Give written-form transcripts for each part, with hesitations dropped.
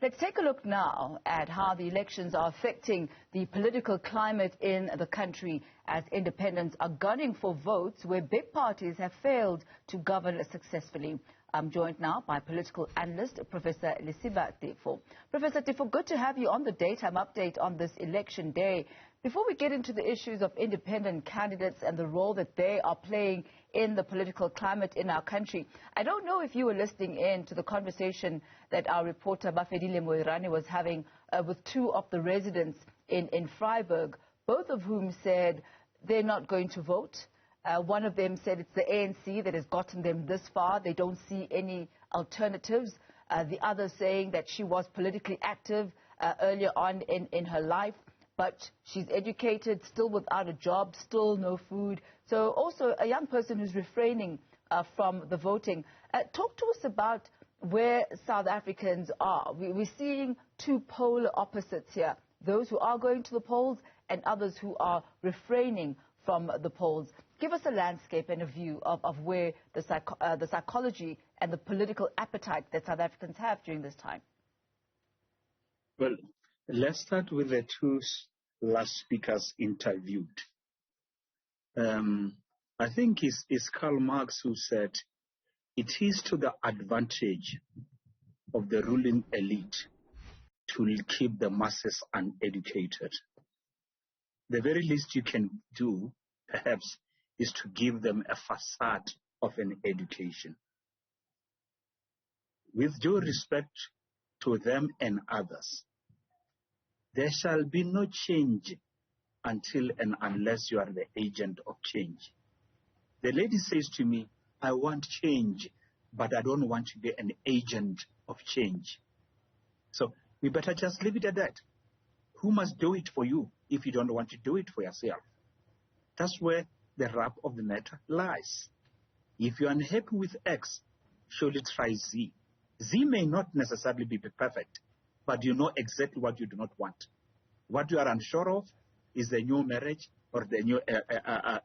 Let's take a look now at how the elections are affecting the political climate in the country as independents are gunning for votes where big parties have failed to govern successfully. I'm joined now by political analyst, Professor Lesiba Teffo. Professor Teffo, good to have you on the daytime update on this election day. Before we get into the issues of independent candidates and the role that they are playing in the political climate in our country, I don't know if you were listening in to the conversation that our reporter Bafedile Moirane was having with two of the residents in Freiburg, both of whom said they're not going to vote. One of them said it's the ANC that has gotten them this far. They don't see any alternatives. The other saying that she was politically active earlier on in her life, but she's educated, still without a job, still no food. So also a young person who's refraining from the voting. Talk to us about where South Africans are. We're seeing two polar opposites here, those who are going to the polls and others who are refraining from the polls. Give us a landscape and a view of where the psychology and the political appetite that South Africans have during this time. Well, let's start with the two last speakers interviewed. I think it's Karl Marx who said, it is to the advantage of the ruling elite to keep the masses uneducated. The very least you can do, perhaps, is to give them a facade of an education. With due respect to them and others, there shall be no change until and unless you are the agent of change. The lady says to me, I want change, but I don't want to be an agent of change. So we better just leave it at that. Who must do it for you if you don't want to do it for yourself? That's where the rub of the matter lies. If you're unhappy with X, surely try Z. Z may not necessarily be perfect, but you know exactly what you do not want. What you are unsure of is the new marriage or the new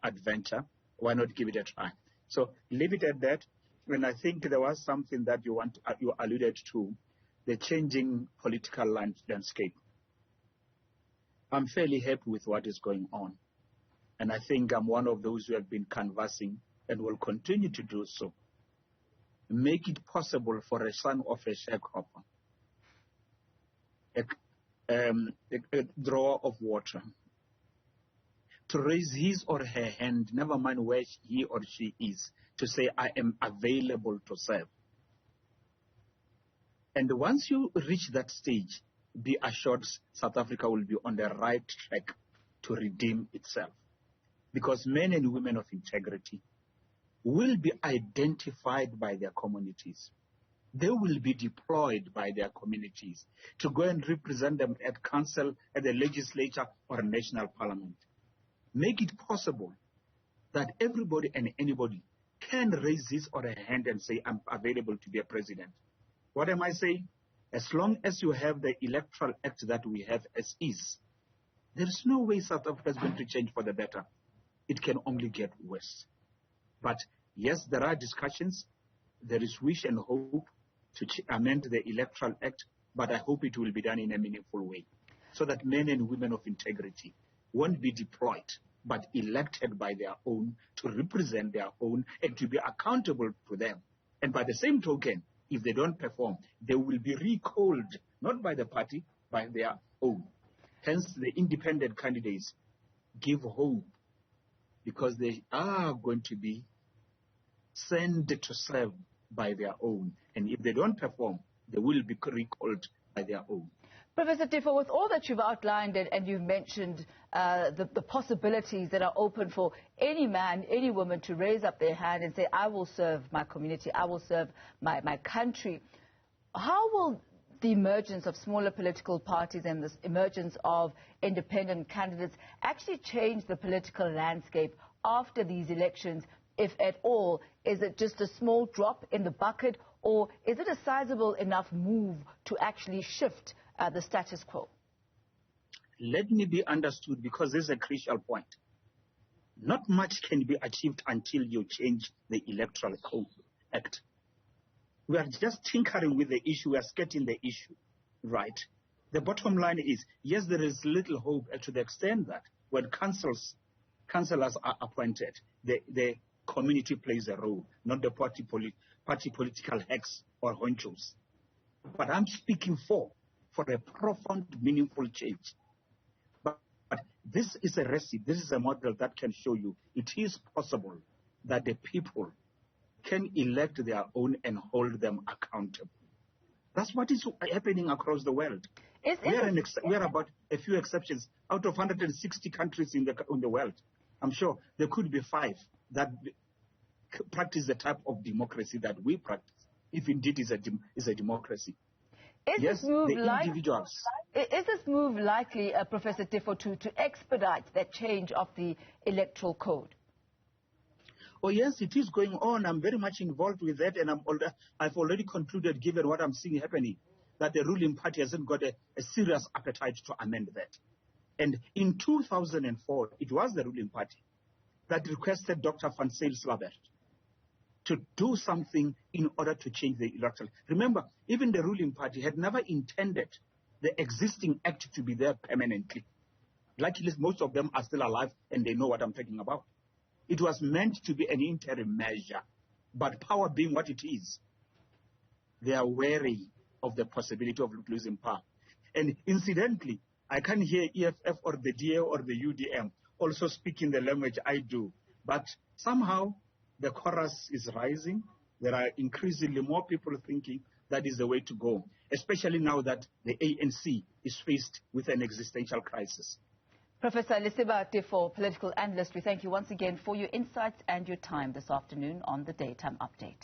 adventure. Why not give it a try? So leave it at that. And I think there was something that you alluded to, the changing political landscape. I'm fairly happy with what is going on. And I think I'm one of those who have been canvassing and will continue to do so. Make it possible for a son of a sharecropper, a drawer of water, to raise his or her hand, never mind where he or she is, to say, I am available to serve. And once you reach that stage, be assured South Africa will be on the right track to redeem itself. Because men and women of integrity will be identified by their communities. They will be deployed by their communities to go and represent them at council, at the legislature, or national parliament. Make it possible that everybody and anybody can raise his or her hand and say, I'm available to be a president. What am I saying? As long as you have the electoral act that we have as is, there is no way South Africa is going to change for the better. It can only get worse. But yes, there are discussions. There is wish and hope to amend the Electoral Act, but I hope it will be done in a meaningful way so that men and women of integrity won't be deployed, but elected by their own to represent their own and to be accountable to them. And by the same token, if they don't perform, they will be recalled, not by the party, by their own. Hence, the independent candidates give hope, because they are going to be sent to serve by their own. And if they don't perform, they will be recalled by their own. Professor Teffo, with all that you've outlined and you've mentioned the possibilities that are open for any man, any woman to raise up their hand and say, I will serve my community, I will serve my country, how will the emergence of smaller political parties and the emergence of independent candidates actually change the political landscape after these elections, if at all? Is it just a small drop in the bucket, or is it a sizable enough move to actually shift the status quo? Let me be understood, because this is a crucial point. Not much can be achieved until you change the Electoral Act. We are just tinkering with the issue, we are skirting the issue. right? The bottom line is, yes, there is little hope to the extent that when councillors are appointed, the community plays a role, not the party political hacks or honchos. But I'm speaking for a profound, meaningful change. But this is a recipe, this is a model that can show you it is possible that the people can elect their own and hold them accountable. That's what is happening across the world. We are about a few exceptions. Out of 160 countries in the world, I'm sure there could be 5 that practice the type of democracy that we practice, if indeed is a democracy. Is this move likely, Professor Teffo, to expedite that change of the electoral code? Oh yes, it is going on. I'm very much involved with that, and I've already concluded, given what I'm seeing happening, that the ruling party hasn't got a serious appetite to amend that. And in 2004, it was the ruling party that requested Dr. Van Zyl-Slabbert to do something in order to change the electoral. Remember, even the ruling party had never intended the existing act to be there permanently. Luckily, most of them are still alive, and they know what I'm talking about. It was meant to be an interim measure, but power being what it is, they are wary of the possibility of losing power. And incidentally, I can't hear EFF or the DA or the UDM also speaking the language I do, but somehow the chorus is rising. There are increasingly more people thinking that is the way to go, especially now that the ANC is faced with an existential crisis. Professor Lesiba Teffo, political analyst, we thank you once again for your insights and your time this afternoon on the Daytime Update.